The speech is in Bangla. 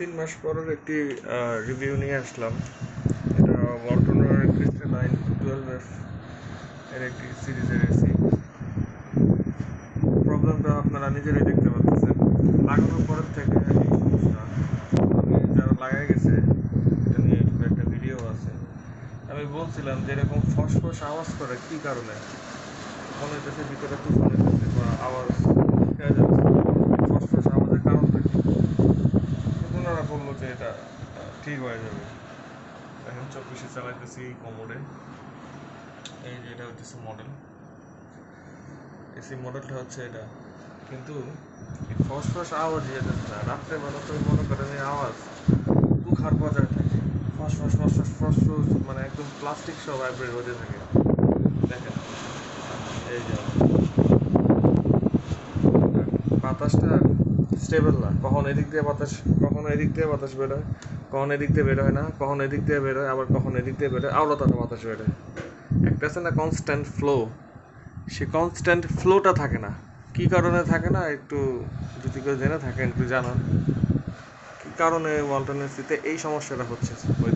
3 মাস পরের একটি রিভিউ নিয়ে আসলাম। এটা ওয়ালটনের ক্রিস্টালাইন 12F এর একটি সিরিজের এসি। প্রবলেমটা আপনারা নিজেরাই দেখতে পাচ্ছেন। লাগানোর পরের থেকে এই সমস্যা। আমি যারা লাগাই গেছে এটা নিয়ে ইউটিউবে একটা ভিডিও আছে। আমি বলছিলাম যে এরকম ফসফস আওয়াজ করে কী কারণে, মনে হইতেছে ভিতরে তুফান হইতেছে বা আওয়াজ খেয়ে যাচ্ছে, ফসফস আওয়াজের কারণটা কি? ওনারা বললো যে এটা ঠিক হয়ে যাবে। এখন 24-এ চালাইতেছি কোমোডে। এই যে এটা হচ্ছে মডেল, এসি মডেলটা হচ্ছে এটা। কিন্তু ফসফস আওয়াজ যেতেছে না। রাত্রেবেলা তো মনে করেন এই আওয়াজ তুখার বজায় থাকে, ফসফস ফসফস ফসফস, মানে একদম প্লাস্টিক সব ভাইব্রেট হতে থাকে। দেখেন এই যে বাতাসটা স্টেবল না, কখন এদিক দিয়ে বাতাস, কখনো এদিক দিয়ে বাতাস বেরোয়, কখন এদিক দিয়ে বের হয় না, কখন এদিক দিয়ে বেরোয়, আবার কখন এদিক দিয়ে বেরোয়, আওলাতাটা বাতাস বেরোয়। একটা আছে না কনস্ট্যান্ট ফ্লো, সে কনস্ট্যান্ট ফ্লোটা থাকে না। কী কারণে থাকে না একটু যদি কেউ জেনে থাকেন একটু জানান, কী কারণে ওয়ালটন এসিতে এই সমস্যাটা হচ্ছে। ওই